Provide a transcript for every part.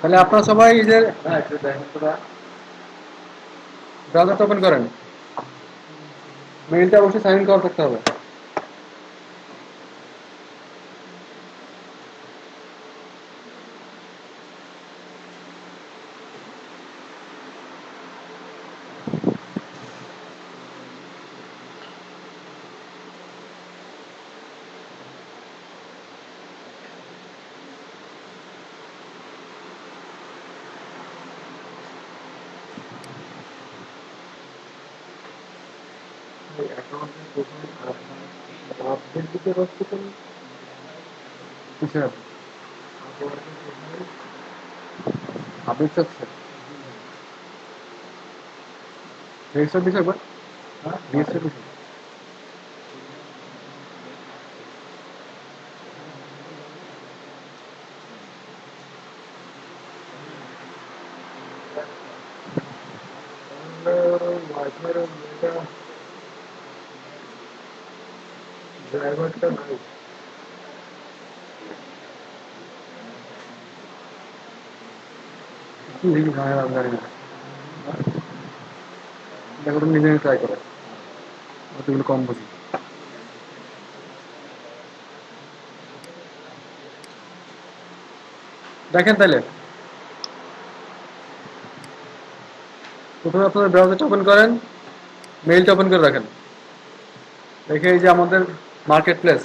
তাহলে আপনারা সবাই এই যে ব্রাউজারটা ওপেন করেন, মেইলটা অবশ্যই সাইন ইন করা থাকতে হবে। কিসের আপডেট হচ্ছে রেজিস্টার দিছে একবার, রেজিস্টার দিছে। কি লিঙ্ক হয় আমি জানি না, দেখো তুমি নিজে ট্রাই করো, অতগুলো কম বুঝি। দেখেন তাহলে প্রথমে আপনার ব্রাউজারটা ওপেন করেন, মেইলটা ওপেন করে রাখেন, দেখে এই যে আমাদের মার্কেট প্লেস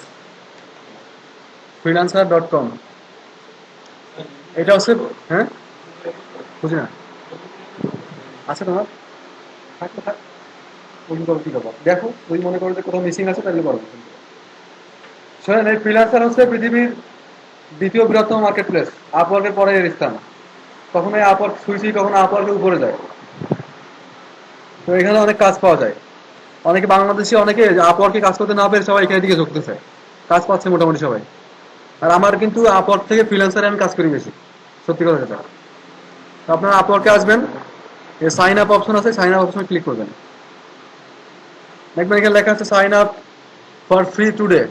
freelancer.com, এটা হচ্ছে, হ্যাঁ বুঝি না, আছে তোমার, থাকতে থাক, ওই করো কি করবো দেখো, ওই মনে করো যে কোথাও মিসিং আছে তাহলে করো। শোনেন, এই ফ্রিল্যান্সার হচ্ছে পৃথিবীর দ্বিতীয় বৃহত্তম মার্কেট প্লেস, আপওয়ার্কের পরে এর স্থান। কখনো আপওয়ার্ক সুইচি, কখনো আপওয়ার্কের উপরে যায়। তো এখানে অনেক কাজ পাওয়া যায়, অনেকে বাংলাদেশি, অনেকে আপওয়ার্কে কাজ করতে না পেরে সবাই এখানে দিকে ঝুঁকতেছে, কাজ পাচ্ছে মোটামুটি সবাই। আর আমার কিন্তু আপওয়ার্ক থেকে ফ্রিল্যান্সারে আমি কাজ করি বেশি, সত্যি কথা যেটা। তো আপনারা আপওয়ার্কে আসবেন, সাইন আপ অপশন আছে, সাইন আপ অপশনে ক্লিক করবেন, দেখবেন এখানে লেখা আছে sign up for free today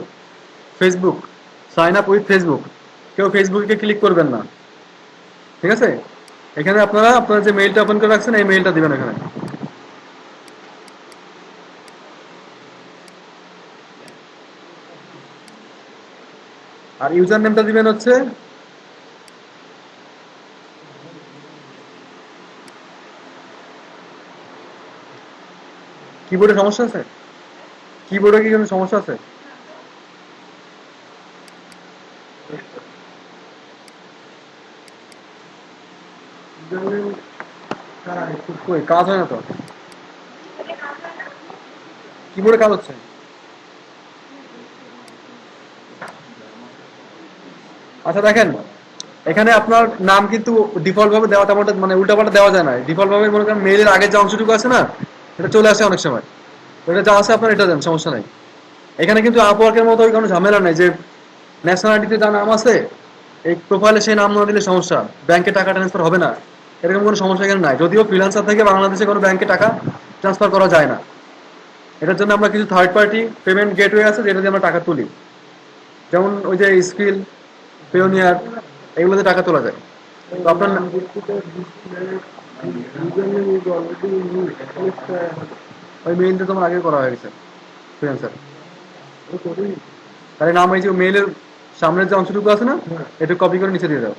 Facebook, sign up with Facebook. কেউ ফেসবুকে ক্লিক করবেন না, ঠিক আছে? এখানে আপনারা আপনার যে মেইলটা ওপেন করে রাখছেন এই মেইলটা দিবেন এখানে। আর ইউজার নেমটা দিবেন হচ্ছে, কিবোর্ডে সমস্যা আছে, কিবোর্ডে কি কোনো সমস্যা আছে? কই কাজ হয় না তো, কিবোর্ডে কাজ হচ্ছে। আচ্ছা দেখেন, এখানে আপনার নাম কিন্তু ডিফল্ট ভাবে দেওয়া, তেমন মানে উল্টাপাল্টা দেওয়া যায় না। ডিফল্ট ভাবে মনে করেন মেইলের আগের যে অংশটুকু আছে না, এটা চলে আসে অনেক সময়, তো এটা যা আছে আপনার এটা দেন, সমস্যা নাই। এখানে কিন্তু আপওয়ার্কের মতো ওই কোনো ঝামেলা নাই যে ন্যাশনালিটিতে যার নাম আছে এই প্রোফাইলে সেই নাম না দিলে সমস্যা, ব্যাংকে টাকা ট্রান্সফার হবে না, এরকম কোনো সমস্যা এখানে নাই। যদিও ফ্রিল্যান্সার থেকে বাংলাদেশে কোনো ব্যাংকে টাকা ট্রান্সফার করা যায় না, এটার জন্য আমরা কিছু থার্ড পার্টি পেমেন্ট গেটওয়ে আছে যেটা দিয়ে আমরা টাকা তুলি, যেমন ওই যে স্কিল, পেওনিয়ার, এগুলোতে টাকা তোলা যায়। তো আপনার ওই মেইলটা তোমার আগে করা হয়ে গেছে ফ্রিল্যান্সার, তাহলে নাম এই যে মেইলের সামনের যে অংশটুকু আছে না, এটা কপি করে নিচে দিয়ে দাও,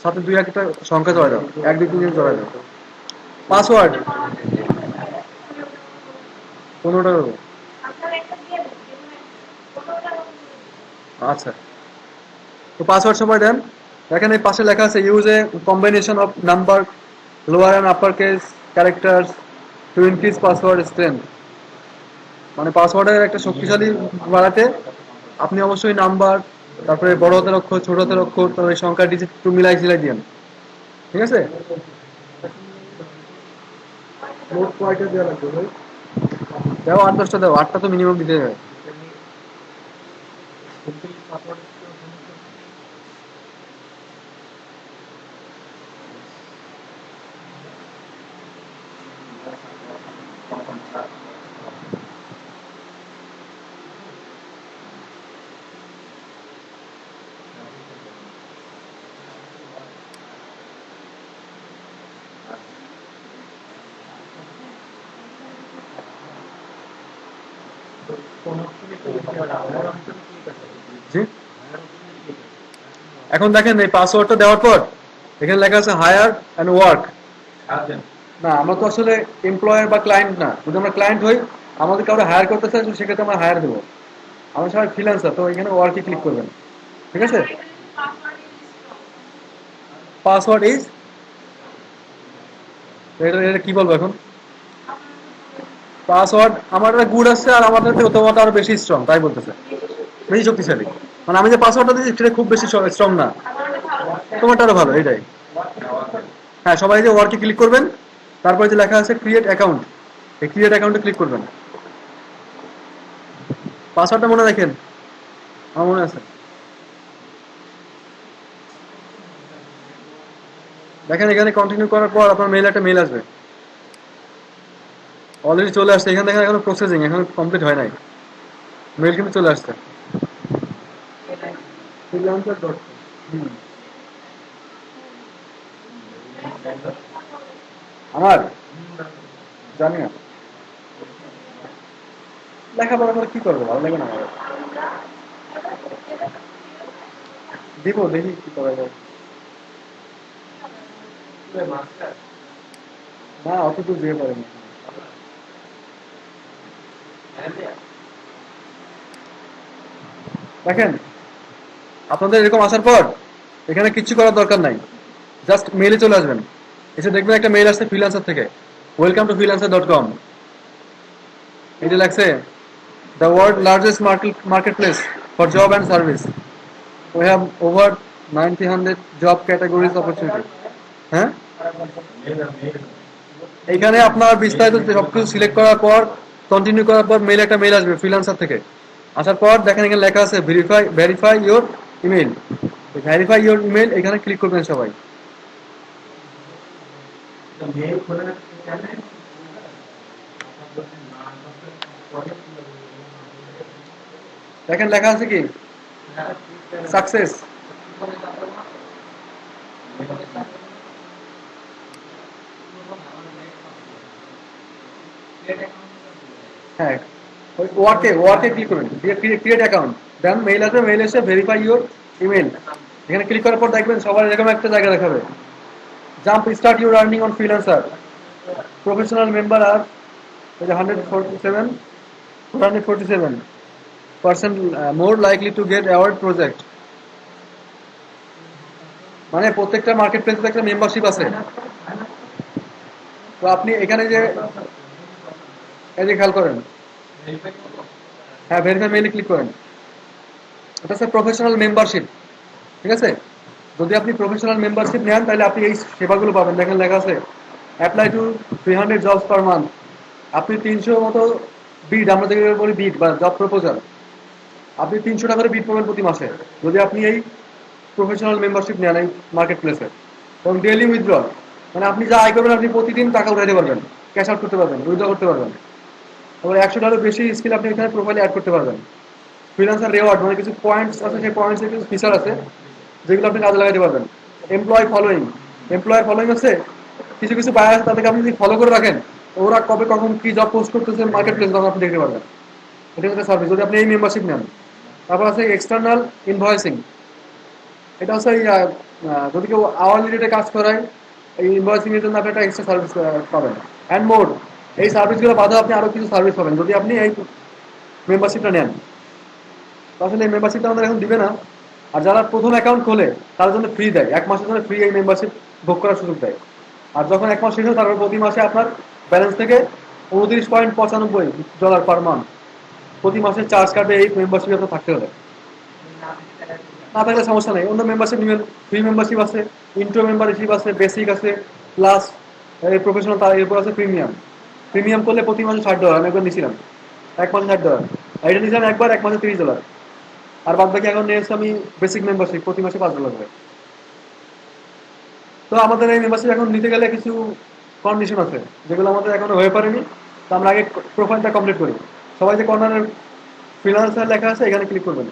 সাথে দুই একটা সংখ্যা জড়াই দাও, 1 2 3 জড়াই দাও। পাসওয়ার্ড 15টা দেবো। আচ্ছা, তো পাসওয়ার্ড সময় দেন। দেখেন এই পাশে লেখা আছে use a combination of number, lower and upper case characters to increase password strength. মানে পাসওয়ার্ডের একটা শক্তিশালী বাড়াতে আপনি অবশ্যই নাম্বার, তারপরে বড় হাতের অক্ষর, ছোট হাতের অক্ষর, তারপরে সংখ্যা ডিজিট একটু মিলাই ঝিলাই দিন, ঠিক আছে? মোট কয়টা দেওয়া লাগবে ভাই? দাও 8 10টা দাও, 8টা তো মিনিমাম দিতে হবে। জি, এখন দেখেন এই পাসওয়ার্ডটা দেওয়ার পর এখানে লেখা আছে হায়ার অ্যান্ড ওয়ার্ক। না, আমরা তো আসলে এমপ্লয়ার বা ক্লায়েন্ট না। যদি আমরা ক্লায়েন্ট হই, আমাদের কাউকে হায়ার করতে চাই, তো সেক্ষেত্রে আমরা হায়ার দেবো। আমরা সবাই ফ্রিল্যান্সার, তো এখানে ওয়ার্কে ক্লিক করবেন। ঠিক আছে? পাসওয়ার্ড ইজ, এটা এটা কি বলবো এখন? পাসওয়ার্ড আমার গুড আসছে, আর আমাদের থেকে তোমারটা আরো বেশি স্ট্রং, তাই বলতেছে। বেশি শক্তিশালী। মানে আমি যে পাসওয়ার্ডটা দিচ্ছি সেটা খুব বেশি স্ট্রং না, তোমারটা আরো ভালো, এইটাই। হ্যাঁ, সবাই যে ওয়ার্কে ক্লিক করবেন, তারপরে যে লেখা আছে ক্রিয়েট অ্যাকাউন্ট, এই ক্রিয়েট অ্যাকাউন্টে ক্লিক করবেন। পাসওয়ার্ডটা মনে রাখেন, আমার মনে আছে। দেখেন এখানে কন্টিনিউ করার পর আপনার মেইল, একটা মেইল আসবে। অলরেডি চলে আসছে, এখানে দেখেন এখনো প্রসেসিং, এখন কমপ্লিট হয় নাই। মেইল কিন্তু চলে আসছে। হুম। আমার জানি না, লেখাপড়া করে কি করবো, ভালো লাগে না আমার। দিব, দেখি কি করা যায়। না, অত দূর যেতে পারেনি। দেখেন আপনাদের এরকম আসার পর এখানে কিচ্ছু করার দরকার নাই, জাস্ট মেইলে চলে আসবেন। এসে দেখবেন একটা মেইল আসছে ফ্রিল্যান্সার থেকে, ওয়েলকাম টু freelancer.com। এটা লাগছে the world largest market place for job and service, we have over 90 job categories opportunity. হ্যাঁ, এইখানে আপনার বিস্তারিত সবকিছু সিলেক্ট করার পর, কন্টিনিউ করার পর মেইল, একটা মেইল আসবে ফ্রিল্যান্সার থেকে। আসার পর দেখেন এখানে লেখা আছে verify your email. Verify your email, এখানে ক্লিক করবেন সবাই। দেখেন লেখা আছে কি, সাকসেস। হ্যাঁ, ওই ওয়ার্কে ওয়ার্কে ক্লিক করবেন, ক্রিয়েট অ্যাকাউন্ট, দেন মেইল আসবে, মেইল এসে ভেরিফাই ইওর ইমেল, এখানে ক্লিক করার পর দেখবেন সবার এরকম একটা জায়গা দেখাবে, jump start your earning on freelancer, professional member আর 147 more likely to get award project. মানে প্রত্যেকটা মার্কেট প্লেসে একটা মেম্বারশিপ আছে। তো আপনি এখানে যে, এই যে খেয়াল করেন, হ্যাঁ ভেরিফাই মেইলে ক্লিক করেন। এটা হচ্ছে প্রফেশনাল মেম্বারশিপ। ঠিক আছে? যদি আপনি প্রফেশনাল মেম্বারশিপ নেন, তাহলে আপনি এই সেবাগুলো পাবেন। দেখেন লেখা আছে apply to 300 jobs per month. আপনি 300 মতো বিড, আমরা যেগুলো বলি বিড বা জব প্রপোজাল, আপনি 300 টাকা করে বিড পাবেন প্রতি মাসে, যদি আপনি এই প্রফেশনাল মেম্বারশিপ নেন এই মার্কেট প্লেসে। এবং ডেইলি উইথড্রল, মানে আপনি যা আয় করবেন আপনি প্রতিদিন টাকা উঠাইতে পারবেন, ক্যাশ আউট করতে পারবেন, উইথড্র করতে পারবেন। এবং 100টারও বেশি স্কিল আপনি এখানে প্রোফাইলে অ্যাড করতে পারবেন। ফ্রিল্যান্সার রেওয়ার্ড, মানে কিছু পয়েন্টস আছে, সেই পয়েন্টসের কিছু ফিচার আছে যেগুলো আপনি কাজে লাগাতে পারবেন। এমপ্লয় ফলোইং, এমপ্লয়ার ফলোইং হচ্ছে কিছু কিছু বায়ার আছে, তাদেরকে আপনি যদি ফলো করে রাখেন, ওরা কবে কখন কি জব পোস্ট করতেছে মার্কেট প্লেস, তখন আপনি দেখতে পারবেন। এটা হচ্ছে সার্ভিস, যদি আপনি এই মেম্বারশিপ নেন। তারপর আছে এক্সটার্নাল ইনভয়েসিং। এটা হচ্ছে যদি কেউ আওয়ারলি রেটে কাজ করায়, এই ইনভয়েসিং এর জন্য আপনি একটা এক্সট্রা সার্ভিস পাবেন। অ্যান্ড মোর, এই সার্ভিসগুলো বাদে আপনি আরো কিছু সার্ভিস পাবেন যদি আপনি এই মেম্বারশিপটা নেন। তো আসলে এই মেম্বারশিপটা আমাদের এখন দিবে না। আর যারা প্রথম অ্যাকাউন্ট খোলে তার জন্য ফ্রি দেয়, 1 মাসের জন্য ফ্রি এই মেম্বারশিপ ভোগ করার সুযোগ দেয়। আর যখন 1 মাস শেষ হয়, তারপর প্রতি মাসে আপনার ব্যালেন্স থেকে $29.95 পার মান্থ প্রতি মাসে চার্জ কাটবে এই মেম্বারশিপে আপনার থাকতে হলে। না থাকলে সমস্যা নেই, অন্য মেম্বারশিপ নেবেন। ফ্রি মেম্বারশিপ আছে, ইন্ট্রো মেম্বারশিপ আছে, বেসিক আছে, প্লাস প্রফেশনাল, তার এরপর আছে প্রিমিয়াম। প্রিমিয়াম করলে প্রতি মাসে $60, আমি একবার নিয়েছিলাম, 1 মাসে $60। এটা নিয়েছিলাম একবার, 1 মাসে $30। আর বাদ বাকি এখন নিয়েছি আমি বেসিক মেম্বারশিপ, প্রতি মাসে $5 করে। তো আমাদের এই মেম্বারশিপ এখন নিতে গেলে কিছু কন্ডিশন আছে, যেগুলো আমাদের এখনো হয়ে পারেনি। তো আমরা আগে প্রোফাইলটা কমপ্লিট করি। সবাই যে কর্নারের ফ্রিল্যান্সার লেখা আছে, এখানে ক্লিক করবেন।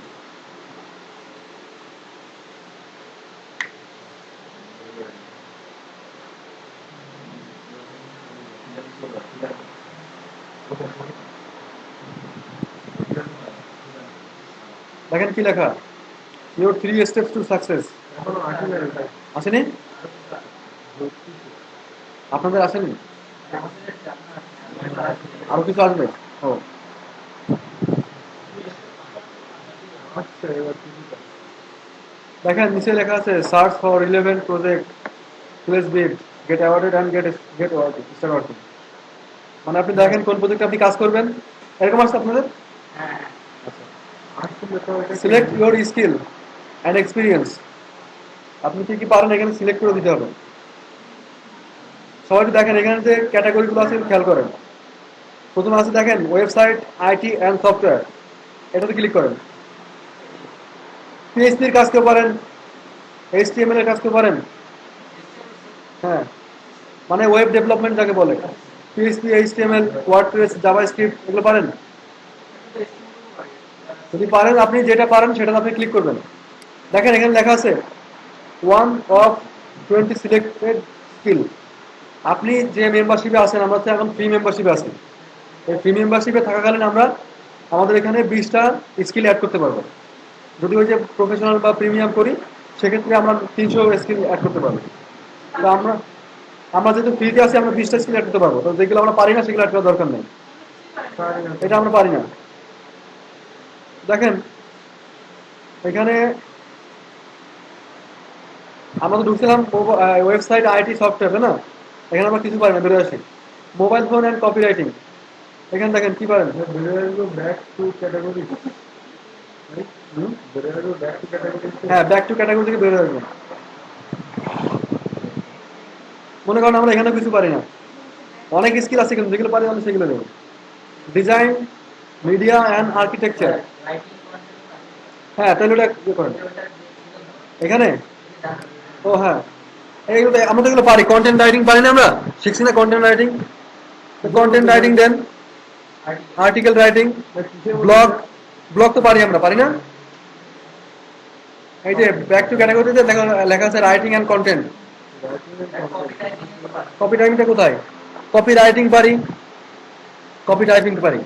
দেখেন কি লেখা, ইউর 3 স্টেপস টু সাকসেস। এখনো আসে নাই ভাই। আসেনি? আপনাদের আসেনি? আরো কিছু আসবে? ও আচ্ছা এবার কিছু দেখেন নিচে লেখা আছে search for relevant project, place bid, get awarded and get working, start working. মানে আপনি দেখেন কোন প্রজেক্টে আপনি কাজ করবেন, এরকম আসছে আপনাদের। আসলে তো এটা select your skill and experience, আপনি কি কি পারেন এখানে সিলেক্ট করে দিতে হবে। সবাই একটু দেখেন এখানে যে ক্যাটাগরিগুলো আছে খেয়াল করেন। প্রথমে আছে দেখেন ওয়েবসাইট আইটি অ্যান্ড সফটওয়্যার, এটাতে ক্লিক করেন। পিএইচপির কাজ কেউ পারেন, এইচটিএমএল এর কাজ কেউ পারেন। হ্যাঁ, মানে ওয়েব ডেভেলপমেন্ট যাকে বলে, পিএইচপি, এইচটিএমএল, ওয়ার্ডপ্রেস, জাভাস্ক্রিপ্ট এগুলো পারেন। যদি পারেন আপনি যেটা পারেন সেটাতে আপনি ক্লিক করবেন। দেখেন এখানে লেখা আছে ওয়ান অফ 20 সিলেক্টেড স্কিল। আপনি যে মেম্বারশিপে আছেন, আমরা তো এখন ফ্রি মেম্বারশিপে আছি, এই ফ্রি মেম্বারশিপে থাকাকালীন আমরা আমাদের এখানে 20টা স্কিল অ্যাড করতে পারবো। যদি ওই যে প্রফেশনাল বা প্রিমিয়াম করি সেক্ষেত্রে আমরা 300 স্কিল অ্যাড করতে পারবো। তো আমরা আমরা যেহেতু ফ্রিতে আছি আমরা 20টা স্কিল অ্যাড করতে পারবো, তো যেগুলো আমরা পারি না সেগুলো অ্যাড করার দরকার নেই, পারি না। এটা আমরা পারি না। দেখেন এখানে আমরা তো ঢুকছিলাম ওয়েবসাইট আইটি সফটওয়্যার, তাই না? এখানে আমরা কিছু পারি না, বেরোয় আসি। Mobile phone and copy writing, এখানে দেখেন কি পারেন। Back to category. Back to category. হ্যাঁ, ব্যাক টু ক্যাটাগরি থেকে বেরোয় আসবেন। মনে করেন আমরা এখানে কিছু পারি না, অনেক স্কিল আছে কিন্তু যেগুলো পারি আমরা সেগুলো দেবো। ডিজাইন, মিডিয়া অ্যান্ড আর্কিটেকচার, হ্যাঁ তাহলে ওটা ইয়ে করেন এখানে। ও হ্যাঁ, এইগুলো আমরা তো এগুলো পারি। কন্টেন্ট রাইটিং পারি না, আমরা শিখছি না কন্টেন্ট রাইটিং। কন্টেন্ট রাইটিং দেন, আর্টিকেল রাইটিং, ব্লগ, ব্লগ তো পারি আমরা, পারি না? এই যে ব্যাক টু ক্যাটাগরিতে লেখা আছে রাইটিং অ্যান্ড কন্টেন্ট। কপি রাইটিংটা কোথায়? কপি রাইটিং পারি, কপি টাইপিং পারি।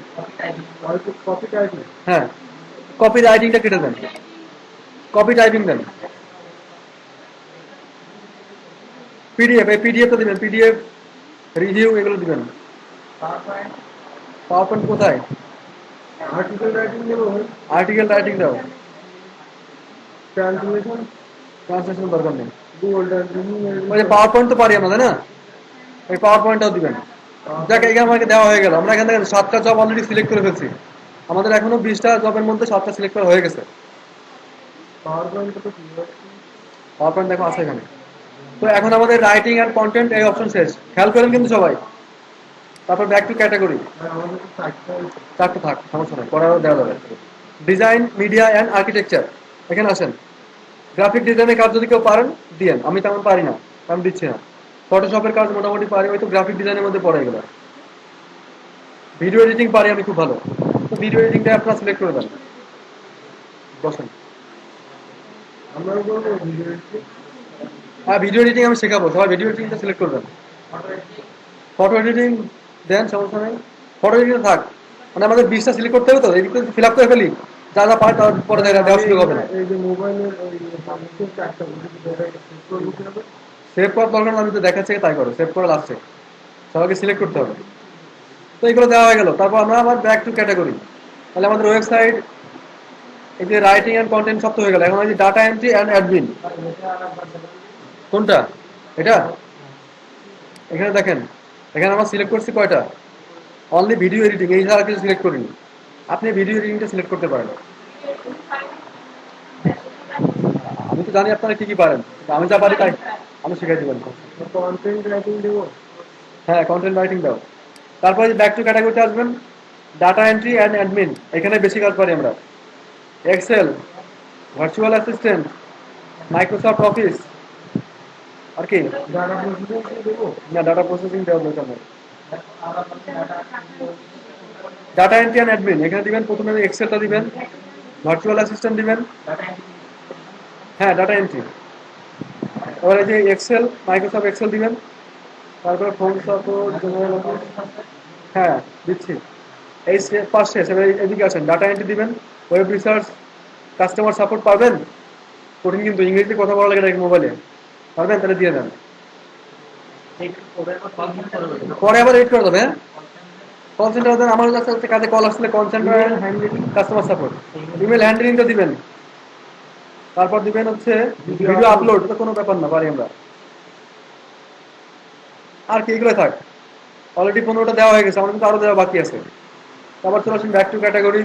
Copy typing. হ্যাঁ, কপি রাইটিংটা কেটে দেন, কপি টাইপিং দেন। পিডিএফ, এই পিডিএফটা দিবেন, পিডিএফ রিভিউ এগুলো দিবেন। পাওয়ার পয়েন্ট কোথায়? আর্টিকেল রাইটিং দেবো। আর্টিকেল রাইটিং দাও, ট্রান্সলেশন। ট্রান্সলেশন দরকার নেই। গুগল ওই ট্রান্সলেশন। যে পাওয়ার পয়েন্ট তো পারি আমরা, তাই না? এই পাওয়ার পয়েন্টটাও দিবেন। যাক এখানে আমাকে দেওয়া হয়ে গেল। আমরা এখান থেকে 7টা জব অলরেডি সিলেক্ট করে ফেলছি। আমাদের এখনো 20টা জবের মধ্যে 7টা সিলেক্ট করা হয়ে গেছে। পাওয়ার পয়েন্ট তো কি? পাওয়ার পয়েন্ট দেখো আছে এখানে। তো এখন আমাদের রাইটিং অ্যান্ড কন্টেন্ট এই অপশন শেষ, খেয়াল করেন কিন্তু সবাই। তারপর ব্যাক টু ক্যাটাগরি, আমাদের তো 60টা হয়েছে। 4টা থাক, সমস্যা নেই, পড়ারও দেওয়া যাবে। ডিজাইন, মিডিয়া অ্যান্ড আর্কিটেকচার, এখানে আসেন। গ্রাফিক ডিজাইনের কাজ যদি কেউ পারেন দিয়েন, আমি তেমন পারি না, আমি দিচ্ছি না। ফটোশপের কাজ মোটামুটি পারি, হয়তো গ্রাফিক ডিজাইনের মধ্যে পড়ে এগুলো। ভিডিও এডিটিং পারি আমি খুব ভালো, তো ভিডিও এডিটিংটা আপনারা সিলেক্ট করে দেন, বসেন। আমরাও করবো ভিডিও এডিটিং। হ্যাঁ, ভিডিও এডিটিং আমি শেখাবো, সবাই ভিডিও এডিটিংটা সিলেক্ট করবেন। ফটো এডিটিং দেন, সমস্যা নেই। ফটো এডিটিং থাক, মানে আমাদের 20টা সিলেক্ট করতে হবে, তো এদিকে ফিল আপ করে ফেলি, যা যা পাই তার পরে দেওয়ার সুযোগ হবে না। এই যে মোবাইলের ওই সাবস্ক্রিপ্ট একটা বলছি সেভ করবো কিভাবে? সেভ করার দরকার না, আমি তো দেখাচ্ছি তাই করো, সেভ করে লাস্টে সবাইকে সিলেক্ট করতে হবে। তো এগুলো দেওয়া হয়ে গেল, তারপর আমরা আবার ব্যাক টু ক্যাটাগরি। তাহলে আমাদের ওয়েবসাইট, এই যে রাইটিং অ্যান্ড কন্টেন্ট সব তো হয়ে গেল। এখন এই যে ডাটা এন্ট্রি অ্যান্ড অ্যাডমিন, কোনটা এটা? এখানে দেখেন, এখানে আমরা সিলেক্ট করছি কয়টা, অনলি ভিডিও এডিটিং, এই ছাড়া কিছু সিলেক্ট করিনি। আপনি ভিডিও এডিটিংটা সিলেক্ট করতে পারেন। আমি তো জানি আপনারা কি কি পারেন, আমি যা পারি তাই আমি শিখাই দিবেন। কন্টেন্ট রাইটিং দেবো। হ্যাঁ, কন্টেন্ট রাইটিং দাও। তারপরে ব্যাক টু ক্যাটাগরিতে আসবেন, ডাটা এন্ট্রি অ্যান্ড অ্যাডমিন, এখানে বেশি কাজ পারি আমরা। Excel, virtual assistant, Microsoft Office, আর কি ডাটা প্রসেসিং দেবো। না, ডাটা প্রসেসিং দেওয়ার দরকার নেই। ডাটা এন্ট্রি অ্যান্ড অ্যাডমিন এখানে দিবেন, প্রথমে এক্সেলটা দিবেন, ভার্চুয়াল অ্যাসিস্ট্যান্ট দিবেন। হ্যাঁ, ডাটা এন্ট্রি। এবার এই যে এক্সেল, মাইক্রোসফট এক্সেল দিবেন। তারপরে ফোন সাপোর্ট, জেনারেল অফিস, হ্যাঁ দিচ্ছি। এই পাঁচ শেষ। এবার এদিকে আসেন, ডাটা এন্ট্রি দিবেন, ওয়েব রিসার্চ, কাস্টমার সাপোর্ট পাবেন? কঠিন কিন্তু, ইংরেজিতে কথা বলা লাগে নাকি মোবাইলে? পারবেন? তাহলে দিয়ে দেন। পরে আবার এড করে দেবে, হ্যাঁ? কল সেন্টার দেন, আমার কাছে হচ্ছে কাজে কল আসলে call centre customer support. Email হ্যান্ডলিংটা দিবেন, তারপর দিবেন হচ্ছে ভিডিও আপলোড, তো কোনো ব্যাপার না, পারি আমরা। আর কি এগুলো থাক, অলরেডি 15টা দেওয়া হয়ে গেছে, আমার কিন্তু আরো দেওয়া বাকি আছে। তারপর চলে আসুন ব্যাক টু ক্যাটাগরি।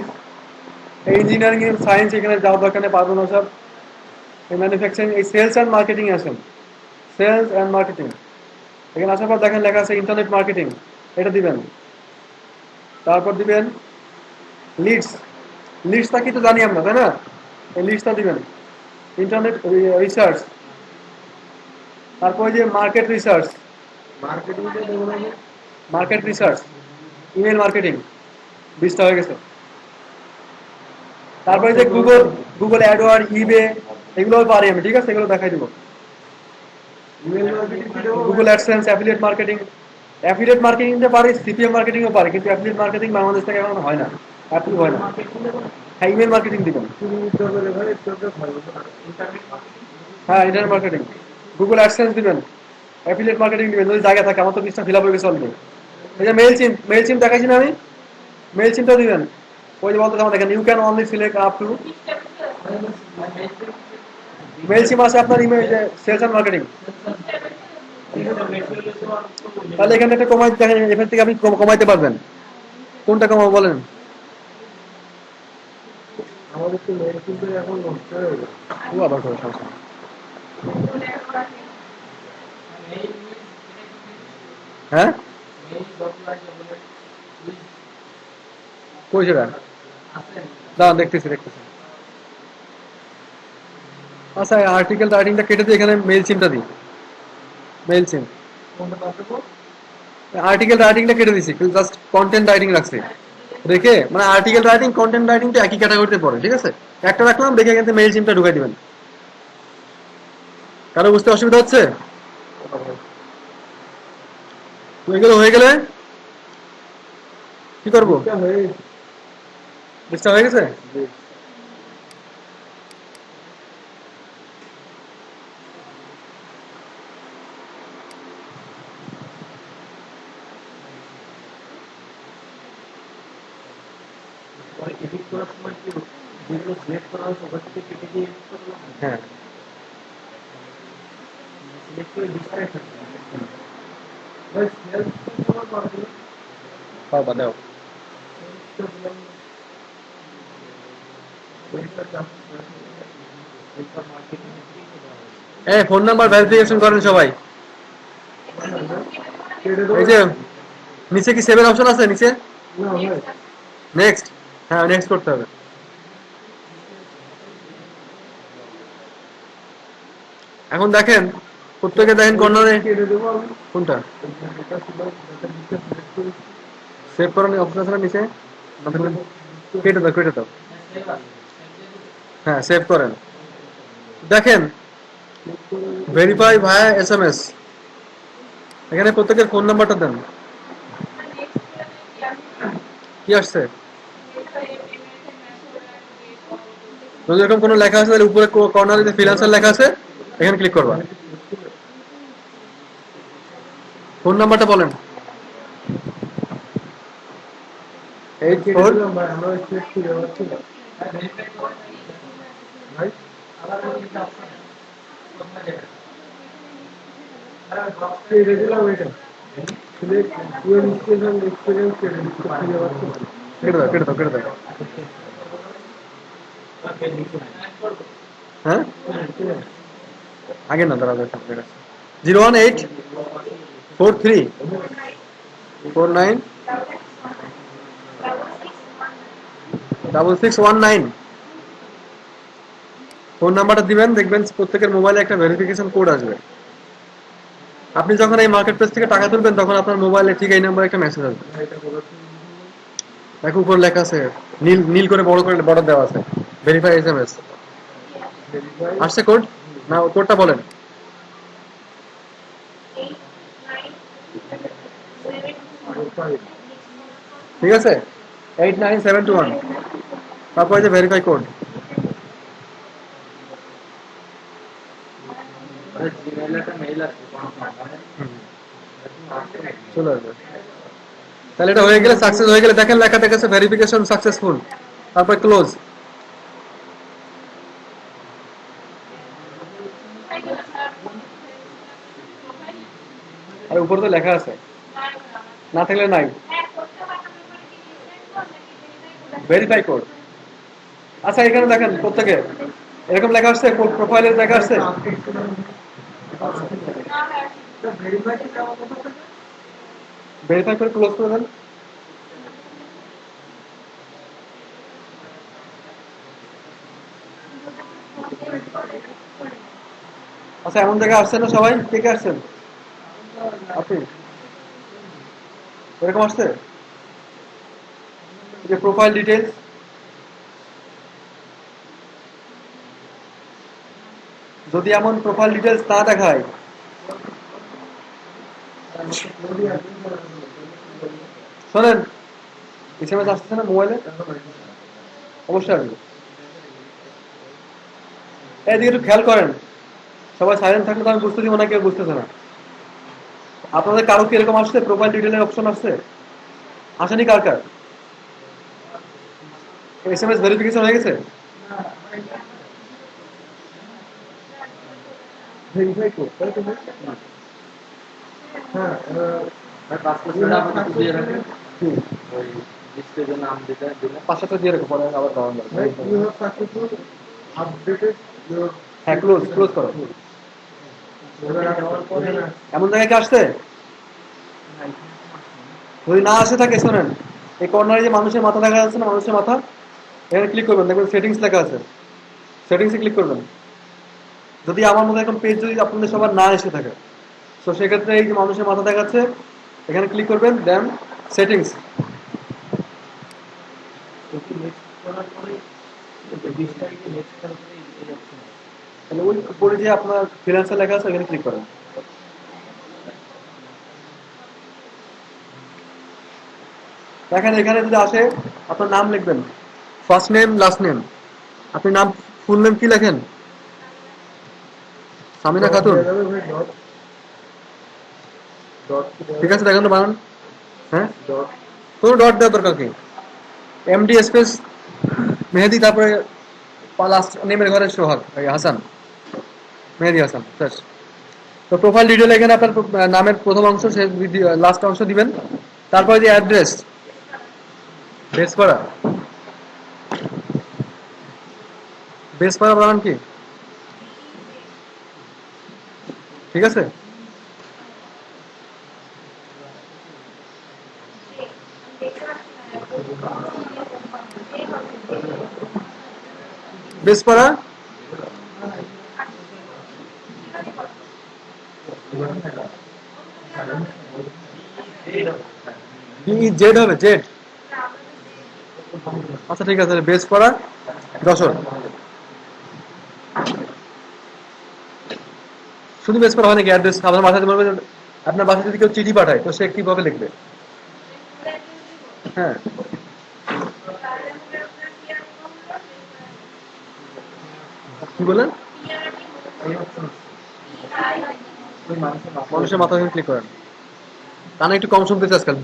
এই ইঞ্জিনিয়ারিং এর সায়েন্স এখানে যাওয়ার দরকার নেই, পারবো না সব। এই ম্যানুফ্যাকচারিং, এই সেলস অ্যান্ড মার্কেটিং আসেন, সেলস অ্যান্ড মার্কেটিং। এখানে আসার পর দেখেন লেখা আছে ইন্টারনেট মার্কেটিং, এটা দিবেন। তারপর দিবেন লিডস, লিডসটা কি তো জানি আমরা, তাই না? এই লিডসটা দিবেন। ইন্টারনেট রিসার্চ, তারপর যে মার্কেট রিসার্চ, মার্কেটিংটা দেবো না? মার্কেট রিসার্চ, ইমেল মার্কেটিং, 20টা হয়ে গেছে। তারপরে যে গুগল, গুগল অ্যাডওয়ার্ড, ইবে, এগুলো পারি আমি, ঠিক আছে? এগুলো দেখাই দিব। ইমেল মার্কেটিং কি দেবো? Google AdSense, affiliate marketing. Affiliate মার্কেটিংটা পারি, সিপিএম মার্কেটিংও পারি, কিন্তু অ্যাফিলিয়েট মার্কেটিং বাংলাদেশ থেকে এখন হয় না, অ্যাপ্রুভ হয় না। মার্কেটিং দেবো? হ্যাঁ, ইমেল মার্কেটিং দিবেন। তুমি উত্তর করে ভাই উত্তর ভালো। Internet marketing. হ্যাঁ, ইন্টারনেট মার্কেটিং। গুগল অ্যাডসেন্স দিবেন, অ্যাফিলিয়েট মার্কেটিং দিবেন, যদি জায়গা থাকে। আমার তো 20টা ফিল আপ হয়ে গেছে অলরেডি। এই যে মেল চিম, মেল চিম দেখাইছি না আমি? মেল চিমটা দিবেন। ওই যে বলতে আমার দেখেন, you can only select up to, Mailchimp আছে আপনার ইমেল, সেলস অ্যান্ড মার্কেটিং। তাহলে এখানে একটা কমাই দেখেন, এখান থেকে আপনি কমাইতে পারবেন। কোনটা কমাবো বলেন? আমাদের তো মেল কিন্তু এখন নষ্ট হয়ে গেছে। ও আবার কোনো সমস্যা নেই। হ্যাঁ, কই সেটা? দাঁড়ান, দেখতেছি দেখতেছি। আচ্ছা, আর্টিকেল রাইটিংটা কেটে দিয়ে এখানে মেল সিমটা দিই, মেল সিম। কোনটা পাঠাবো? আর্টিকেল রাইটিংটা কেটে দিছি, জাস্ট কন্টেন্ট রাইটিং রাখছি রেখে, মানে আর্টিকেল রাইটিং কন্টেন্ট রাইটিং তো একই ক্যাটাগরিতে পড়ে, ঠিক আছে? একটা রাখলাম, দেখে কিন্তু মেল সিমটা ঢুকাই দিবেন। কারো বুঝতে অসুবিধা হচ্ছে? তো এগুলো হয়ে গেলে কি করবো? এটা হয়ে বুঝতে হয়ে গেছে? গেছে। পরে এডিট করার সময় কি যেগুলো সিলেক্ট করা হয়েছে ওখান থেকে কেটে দিয়ে এডিট করলাম? হ্যাঁ, সিলেক্ট করে ডিসপ্লে থাকবে। ভাই সেলস তোমার পারবে? পারবা দাও। সেলসটা দিলাম না। ওইটা চাপ সেলস মার্কেটিং এর দিকে দেওয়া হয়েছে। ফোন নাম্বার ভেরিফিকেশন করেন সবাই। কেটে দেবো? এই যে নিচে কি সেভের অপশন আছে নিচে? না ভাই। নেক্সট, হ্যাঁ নেক্সট করতে হবে। এখন দেখেন, প্রত্যেকে দেখেন কর্নারে কেটে দেবো আমি। কোনটা এটা ছিল এটা দিতে সিলেক্ট করেছি। সেভ করার অপশন আছে না নিচে? কেটে দাও, কেটে দাও। হ্যাঁ, সেভ করেন। দেখেন, ভেরিফাই ভায়া এসএমএস, এখানে প্রত্যেকের ফোন নাম্বারটা দেন। কি আসছে? যদি এরকম কোনো লেখা আছে তাহলে উপরে কর্নারে যে ফ্রিল্যান্সার লেখা আছে, এখানে ক্লিক করবা। ফোন নাম্বারটা বলেন। এই কেটে 84, দিলাম ভাই, আমরা সিলেক্ট করে যাচ্ছি না। ভাই কেটে দিলাম এটা। সিলেক্ট ইউর স্টেশন এক্সপিরিয়েন্স কেটে দিচ্ছি, খুঁজে পাচ্ছি না। কেটে দাও, কেটে দাও, কেটে দাও। হ্যাঁ, আগে না, দাঁড়া দাঁড়া, 01843496619 ফোন নাম্বারটা দিবেন, দেখবেন প্রত্যেকের মোবাইলে একটা ভেরিফিকেশন কোড আসবে। আপনি যখন এই মার্কেট প্লেস থেকে টাকা তুলবেন তখন আপনার মোবাইলে ঠিক এই নাম্বারে একটা মেসেজ আসবে। এটা বলেছি দেখো উপর লেখা আছে, নীল নীল করে বড় করে বর্ডার দেওয়া আছে, ভেরিফাই এসএমএস। ভেরিফাই আসছে কোড? না, কোডটা বলেন। প্রোফাইল। ঠিক আছে, 89721। তারপরে যে ভেরিফাই কোড, জিমেইলে একটা মেইল আসবে চলে আসবে। তাহলে এটা হয়ে গেলে সাকসেস হয়ে গেলে দেখেন লেখা দেখাচ্ছে ভেরিফিকেশন সাকসেসফুল, তারপর ক্লোজ। আর উপরে তো লেখা আছে, না থাকলে নাই। Verify code. আচ্ছা এখানে দেখেন প্রত্যেকে এরকম লেখা আসছে, প্রোফাইলে লেখা আসছে। ভেরিফাই করে ক্লোজ করে দেন। আচ্ছা এমন জায়গায় আসছেন না সবাই, কে কে আসছেন? আপনি এরকম আসছে যে প্রোফাইল ডিটেলস, যদি এমন প্রোফাইল ডিটেলস না দেখায়, শোনেন এসএমএস আসছে না মোবাইলে, অবশ্যই আসবে। এদিকে একটু খেয়াল করেন, সবাই সাইলেন্ট থাকলে তো আমি বুঝতে দিব না, কেউ বুঝতেছে না। আপনাদের কারো কি এরকম আসছে প্রোফাইল ডিটেলের অপশন আসছে? আসেনি কার কার? এসএমএস ভেরিফিকেশন হয়ে গেছে? ভেরিফাই করতে তাই তো? হ্যাঁ পাসপোর্ট আপনি একটু দিয়ে রাখেন, হুম, ওই লিস্টের জন্য নাম দিতে দিলে পাঁচটা দিয়ে রেখো, পরে আবার দাওয়ান যাবে। you have successfully updated your হ্যাঁ ক্লোজ ক্লোজ করো। এমন জায়গায় কি আসছে? যদি না আসে থাকে শোনেন, এই কর্নারে যে মানুষের মাথা দেখা যাচ্ছে না, মানুষের মাথা, এখানে ক্লিক করবেন, দেখবেন সেটিংস লেখা আছে, সেটিংসে ক্লিক করবেন। যদি আমার মতো এখন পেজ যদি আপনাদের সবার না এসে থাকে, তো সেক্ষেত্রে এই যে মানুষের মাথা দেখাচ্ছে এখানে ক্লিক করবেন, দেন সেটিংস। তাহলে ওই উপরে যে আপনার ফ্রিল্যান্সার লেখা আছে এখানে ক্লিক করেন। দেখেন এখানে যদি আসে আপনার নাম লিখবেন, ফার্স্ট নেম লাস্ট নেম। আপনি নাম ফুল নেম কি লেখেন? সামিনা খাতুন, ঠিক আছে দেখেন তো বানান। হ্যাঁ কোনো ডট দেওয়ার দরকার কি, এমডি স্পেস মেহেদি, তারপরে লাস্ট নেমের ঘরে সোহাগ হাসান, মেহেদি হাসান ব্যাস। তো প্রোফাইল ডিটেল এখানে আপনার নামের প্রথম অংশ, সে লাস্ট অংশ দিবেন। তারপরে যে অ্যাড্রেস, বেস করা, বেস করা বানান কি, ঠিক আছে? বেস করা জেড হবে, জেড। আচ্ছা ঠিক আছে, বেস করা যশোর। শুধু বেস করা হয় নাকি? অ্যাড্রেস আপনার বাসাতে বলবেন, আপনার বাসায় যদি কেউ চিঠি পাঠায় তো সে কিভাবে লিখবে? হ্যাঁ কি বলেন? মানুষের মাথা ক্লিক করেন, কানে একটু কম শুনতেছে আজকাল।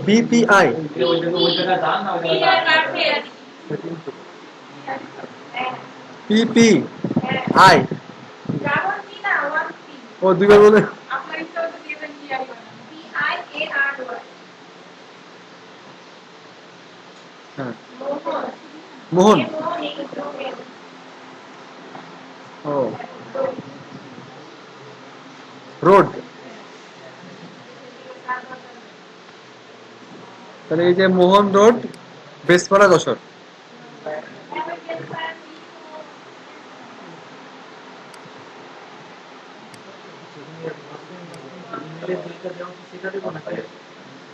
বিপিআই, পিপিআই, ও দুইবার বলে। হ্যাঁ মোহন, ও রোড। তাহলে এই যে মোহন road, Beshpara Jessore.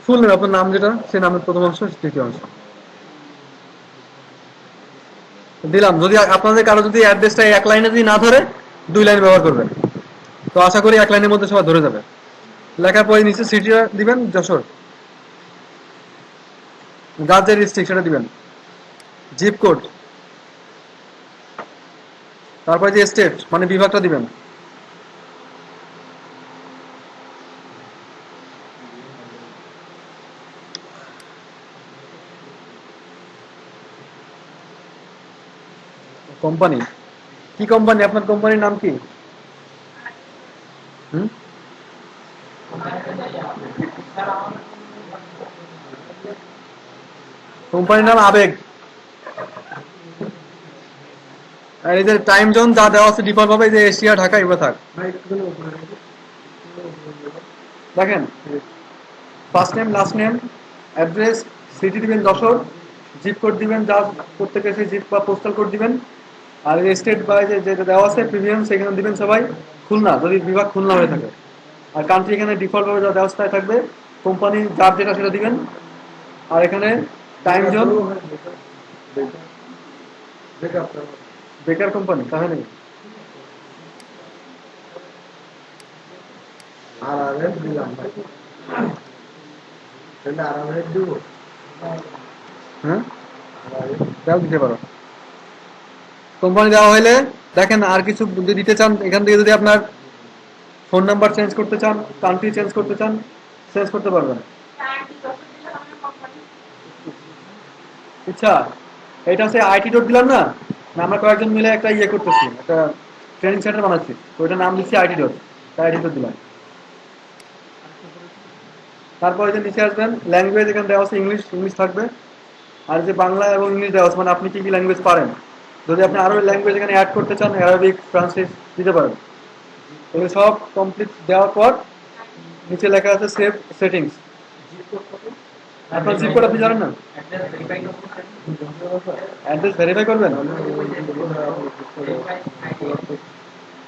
Full name, আপনার নাম যেটা, সে নামের প্রথম অংশ, দ্বিতীয় অংশ দিলাম। যদি আপনাদের কারো যদি অ্যাড্রেসটা এক লাইনে যদি না ধরে, 2 লাইন ব্যবহার করবেন, তো আশা করি 1 লাইনের মধ্যে সবাই ধরে যাবে। লেখার পরে নিচে সিটিটা দিবেন যশোর, গাছ যে ডিস্ট্রিক্ট সেটা দিবেন, জিপ কোড তারপরে যে স্টেট মানে বিভাগটা দিবেন। কোম্পানি কি কোম্পানি, আপনার কোম্পানির নাম কি? হুম, কোম্পানির নাম আবেগ। আর এই যে টাইম জোন যা দেওয়া আছে ডিফল্ট ভাবে, যে এশিয়া ঢাকা এগুলো থাক। ভাই একটুখানি উপরে রাখো। দেখেন, first name, last name, address, city দিবেন যশোর, জিপ কোড দিবেন যা প্রত্যেকে সেই জিপ বা পোস্টাল কোড দিবেন। আর স্টেট বা যেটা দেওয়া আছে প্রিভিয়াম সেখানে দিবেন সবাই খুলনা, যদি বিভাগ খুলনা হয়ে থাকে। আর কান্ট্রি এখানে ডিফল্ট ভাবে যা দেওয়া থাকবে, কোম্পানি যার যেটা সেটা দিবেন। আর এখানে টাইম জোন, বেকআপ বেকার কোম্পানি তাহলে আর আরেক দিলাম ভাই। তাহলে আর আরেক দিব। হ্যাঁ তাও দিতে পারো। কোম্পানি দেওয়া হলে দেখেন আর কিছু যদি দিতে চান, এখান থেকে যদি আপনার ফোন নাম্বার চেঞ্জ করতে চান, কান্ট্রি চেঞ্জ করতে চান, চেঞ্জ করতে পারবেন। আচ্ছা, এটা হচ্ছে আইটি ডট দিলাম না, না আমরা কয়েকজন মিলে একটা ইয়ে করতেছি, একটা ট্রেনিং সেন্টার বানাচ্ছি, তো ওইটার নাম দিচ্ছি আইটি ডট, তাই আইটি ডট দিলাম। তারপর এই যে নিচে আসবেন, ল্যাঙ্গুয়েজ এখানে দেওয়া আছে ইংলিশ, ইংলিশ থাকবে। আর যে বাংলা এবং ইংলিশ দেওয়া আছে মানে আপনি কি কি ল্যাঙ্গুয়েজ পারেন। যদি আপনি আরো ল্যাঙ্গুয়েজ এখানে অ্যাড করতে চান, অ্যারাবিক, ফ্রান্সিস দিতে পারেন। এগুলো সব কমপ্লিট দেওয়ার পর নিচে লেখা আছে সেভ সেটিংস। আপনার জিপ কোড আপনি জানেন না, অ্যাড্রেস ভেরিফাই করবেন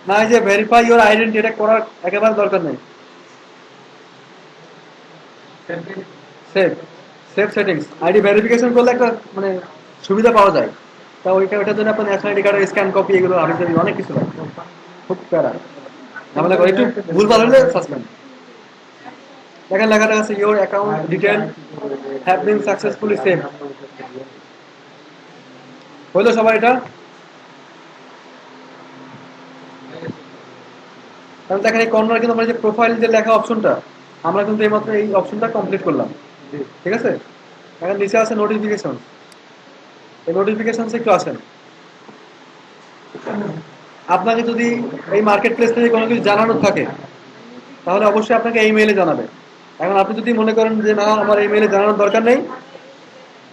না, এই যে ভেরিফাই ইওর আইডেন্টি এটা করার একেবারে দরকার নেই। Save, save settings, ID verification করলে একটা মানে সুবিধা পাওয়া যায়। তা ওইটার জন্য আপনার ন্যাশনাল আইডি কার্ডের স্ক্যান কপি এগুলো আগে অনেক কিছু লাগে, খুব প্যারা। ঝামেলা করে একটু ভুলভাল হলে সাসপেন্ড। দেখেন লেখাটা আছে your account detail have been successfully save. হইলো সবাই এটা? কারণ দেখেন এই কর্নার কিন্তু আমরা যে প্রোফাইল যে লেখা অপশনটা, আমরা কিন্তু এইমাত্র এই অপশনটা কমপ্লিট করলাম, ঠিক আছে? এখন নিচে আছে নোটিফিকেশন, এই নোটিফিকেশন একটু আসেন। আপনাকে যদি এই মার্কেট প্লেস থেকে কোনো কিছু জানানোর থাকে, তাহলে অবশ্যই আপনাকে এই মেইলে জানাবে। এখন আপনি যদি মনে করেন যে না আমার এই মেইলে জানানোর দরকার নেই,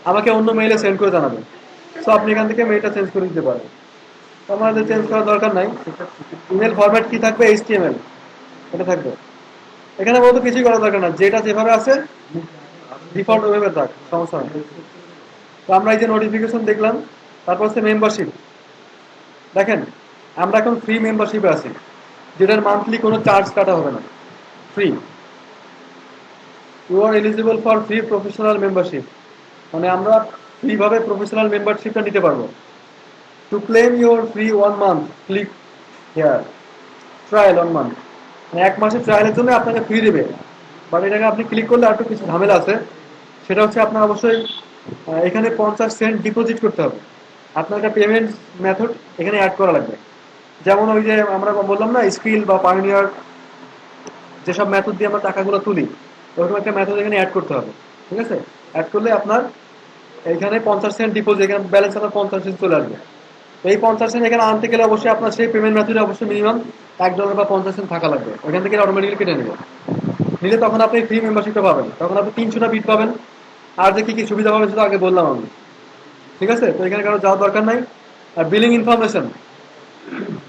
আমাকে অন্য মেইলে সেন্ড করে জানাবেন। সো আপনি এখান থেকে মেইলটা চেঞ্জ করে দিতে পারেন। তো আমাদের চেঞ্জ করার দরকার নাই। ইমেল ফরম্যাট কি থাকবে, এইচটিএমএল এটা থাকবে। এখানে বলতে কিছুই করার দরকার না, যেটা যেভাবে আছে ডিফল্ট ওয়েবে থাক, সমস্যা নেই। তো আমরা এই যে নোটিফিকেশন দেখলাম, তারপর হচ্ছে মেম্বারশিপ। দেখেন আমরা এখন ফ্রি মেম্বারশিপে আছি, যেটার মান্থলি কোনো চার্জ কাটা হবে না, free. You are eligible for free professional membership, মানে আমরা ফ্রি ভাবে প্রফেশনাল মেম্বারশিপটা নিতে পারবো। To claim your free 1 month click here, trial 1 month, মানে 1 মাসের ট্রায়ালের জন্য আপনাকে ফ্রি দেবে। বাট এটাকে আপনি ক্লিক করলে আর একটু কিছু ঝামেলা আছে, সেটা হচ্ছে আপনার অবশ্যই এখানে 50 সেন্ট ডিপোজিট করতে হবে। আপনার একটা পেমেন্ট মেথড এখানে অ্যাড করা লাগবে। যেমন ওই যে আমরা বললাম না স্কিল বা পায়োনিয়ার, যেসব মেথড দিয়ে আমরা টাকাগুলো তুলি, ওরকম একটা মেথড এখানে অ্যাড করতে হবে, ঠিক আছে? অ্যাড করলে আপনার এইখানে 50 সেন্ট ডিপোজিট, এখানে ব্যালেন্স আপনার 50 সেন্ট চলে আসবে। তো এই 50 সেন্ট এখানে আনতে গেলে অবশ্যই আপনার সেই পেমেন্ট মেথডে অবশ্যই মিনিমাম $1 বা 50 সেন্ট থাকা লাগবে, ওইখান থেকে অটোমেটিক্যালি কেটে নেবে। নিলে তখন আপনি ফ্রি মেম্বারশিপটা পাবেন, তখন আপনি 300টা বিট পাবেন। আর যে কি কি সুবিধা পাবেন সেটা আগে বললাম আমি, ঠিক আছে? তো এখানে কারো যাওয়ার দরকার নাই। আর billing information,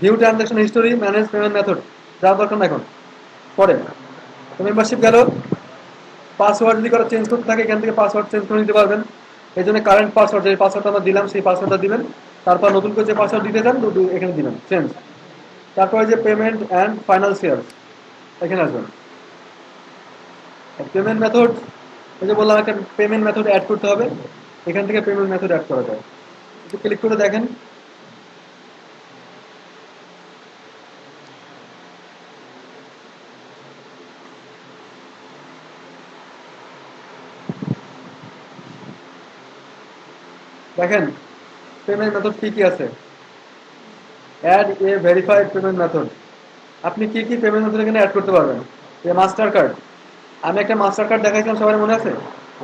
view transaction history, manage payment method যাওয়ার দরকার না এখন, পরে। তো মেম্বারশিপ গেল। পাসওয়ার্ড যদি কারো চেঞ্জ করতে থাকে, এখান থেকে পাসওয়ার্ড চেঞ্জ করে নিতে পারবেন। এই জন্য কারেন্ট পাসওয়ার্ড, যে পাসওয়ার্ডটা আমরা দিলাম সেই পাসওয়ার্ডটা দিবেন। তারপর নতুন করে যে পাসওয়ার্ড দিতে চান এখানে দিবেন চেঞ্জ। তারপরে যে পেমেন্ট অ্যান্ড ফাইন্যান্সিয়াল, এখানে আসবেন। পেমেন্ট মেথড, এই যে বললাম একটা পেমেন্ট মেথড অ্যাড করতে হবে, এখান থেকে পেমেন্ট মেথড অ্যাড করা যায়। একটু ক্লিক করে দেখেন। দেখেন পেমেন্ট মেথড কি কি আছে। Add a verified payment method. আপনি কি কি পেমেন্ট মেথড এখানে অ্যাড করতে পারবেন? এ মাস্টার কার্ড, আমি একটা মাস্টার কার্ড দেখাইছিলাম, সবার মনে আছে?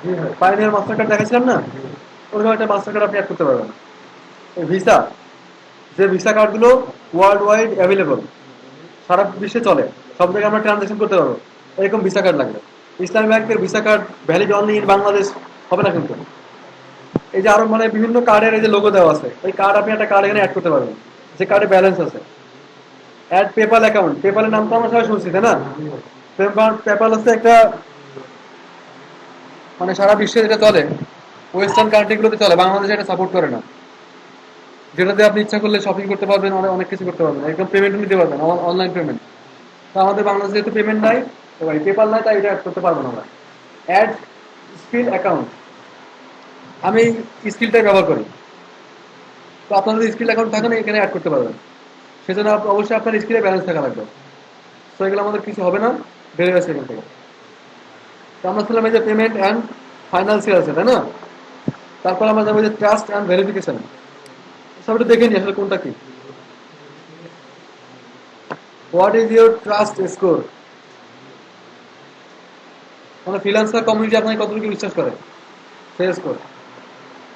জি ভাই। পাইনিয়ার মাস্টার কার্ড দেখাইছিলাম না? ওরকম একটা মাস্টার কার্ড আপনি অ্যাড করতে পারবেন। ভিসা, যে ভিসা কার্ডগুলো ওয়ার্ল্ড ওয়াইড অ্যাভেলেবল, সারা বিশ্বে চলে, সব জায়গায় আমরা ট্রানজাকশন করতে পারবো, এরকম ভিসা কার্ড লাগবে। ইসলামী ব্যাংকের visa card valid only in Bangladesh হবে না কিন্তু। এই যে আরো মানে বিভিন্ন কার্ডের এই যে লোগো দেওয়া আছে, ওই কার্ড আপনি একটা কার্ড এখানে অ্যাড করতে পারবেন, যে কার্ডে ব্যালেন্স আছে। অ্যাড পেপাল অ্যাকাউন্ট, পেপালের নাম তো আমরা সবাই শুনছি তাই না? পেপাল হচ্ছে একটা মানে সারা বিশ্বে যেটা চলে, ওয়েস্টার্ন কান্ট্রিগুলোতে চলে, বাংলাদেশে এটা সাপোর্ট করে না। যেটাতে আপনি ইচ্ছা করলে শপিং করতে পারবেন, অনেক অনেক কিছু করতে পারবেন, একদম পেমেন্টও নিতে পারবেন, অনলাইন পেমেন্ট। তো আমাদের বাংলাদেশে যেহেতু পেমেন্ট নাই, তো ভাই পেপাল নাই, তাই এটা অ্যাড করতে পারবো না আমরা। অ্যাড স্কিল অ্যাকাউন্ট, আমি স্কিলটাই ব্যবহার করি, তো আপনার যদি স্কিল অ্যাকাউন্ট থাকে না, এখানে অ্যাড করতে পারবেন। সেজন্য অবশ্যই আপনার স্কিলে ব্যালেন্স থাকা লাগবে। তো এগুলো আমাদের কিছু হবে না, বেড়ে গেছে এখান থেকে। তো আমরা ছিলাম এই যে পেমেন্ট অ্যান্ড ফাইন্যান্সিয়াল আছে, তাই না? তারপর আমরা যাবো যে ট্রাস্ট অ্যান্ড ভেরিফিকেশন। সবটা দেখে নিই আসলে কোনটা কি। What is your trust score? মানে ফ্রিল্যান্সার কমিউনিটি আপনাকে কতটুকু বিশ্বাস করে, সেই স্কোর।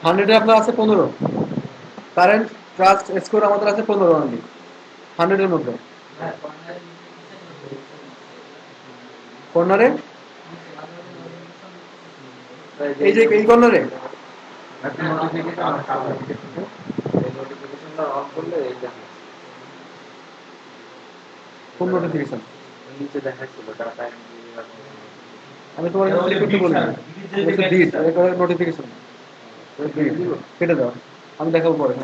100-এ আপনার আছে 15, কারেন্ট ট্রাস্ট স্কোর আমাদের আছে 15 অনলি 100-এর মধ্যে। কর্নারে, এই যে এই কর্নারে একটা নোটিফিকেশন এই নোটিফিকেশনটা অন করলে এই দেখো কোন নোটিফিকেশন? নিচে দেখাচ্ছিল ডাটা এন্ট্রি। আমি তোমার ক্লিক করতে বললাম, ডিট নোটিফিকেশন কেটে দাও, আমি দেখাবো পরে।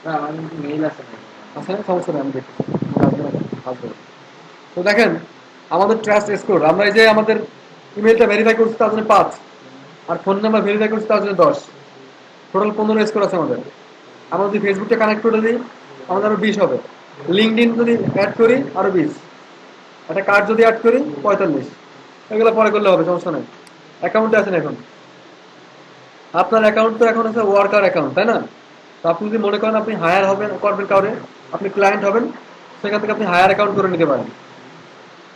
না আমার কিন্তু মেইল আছে না। আসলে সমস্যা নেই, আমি দেখছি। আসবে। তো দেখেন আমাদের ট্রাস্ট স্কোর, আমরা এই যে আমাদের ইমেলটা ভেরিফাই করছি তার জন্য 5, আর ফোন নাম্বার ভেরিফাই করছি তার জন্য 10, টোটাল 15 স্কোর আছে আমাদের। আমরা যদি ফেসবুকটা কানেক্ট করে দিই, আমাদের আরো 20 হবে। লিঙ্কডিন যদি অ্যাড করি আরো 20, একটা কার্ড যদি অ্যাড করি 45। এগুলো পরে করলে হবে, সমস্যা নেই। অ্যাকাউন্টে আছেন এখন, আপনার অ্যাকাউন্ট তো এখন আছে ওয়ার্কার অ্যাকাউন্ট, তাই না? তো আপনি যদি মনে করেন আপনি হায়ার হবেন, করবেন কাউরে, আপনি ক্লায়েন্ট হবেন, সেখান থেকে আপনি হায়ার অ্যাকাউন্ট করে নিতে পারেন।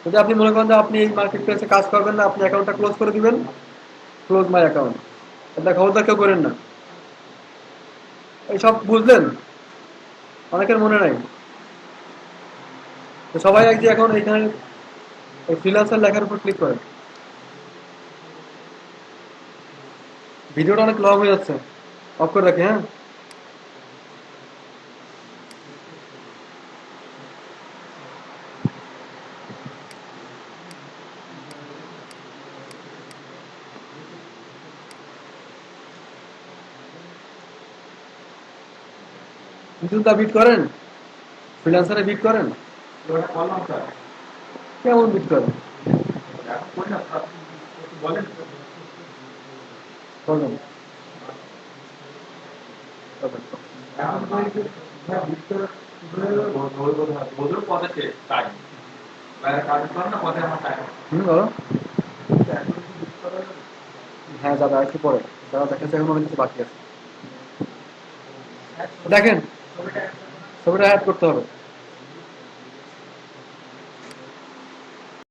যদি আপনি মনে করেন যে আপনি এই মার্কেট প্লেসে কাজ করবেন না, আপনি অ্যাকাউন্টটা ক্লোজ করে দিবেন, ক্লোজ মাই অ্যাকাউন্ট। এটা খবরদার কেউ করেন না। এইসব বুঝলেন? অনেকের মনে নাই। তো সবাই এক যে এখন এখানে ফ্রিল্যান্সার লেখার উপর ক্লিক করেন। ভিডিওটা অনেক লং হয়ে যাচ্ছে, অফ করে রাখি, হ্যাঁ? কিন্তু তা বিট করেন, ফ্রিল্যান্সারে বিট করেন, কেমন বিট করেন বলেন? বলো। হ্যাঁ যাবে, আর একটু পরে যারা দেখাচ্ছে এখন অনেক কিছু বাকি আছে। দেখেন ছবিটা অ্যাড করতে হবে।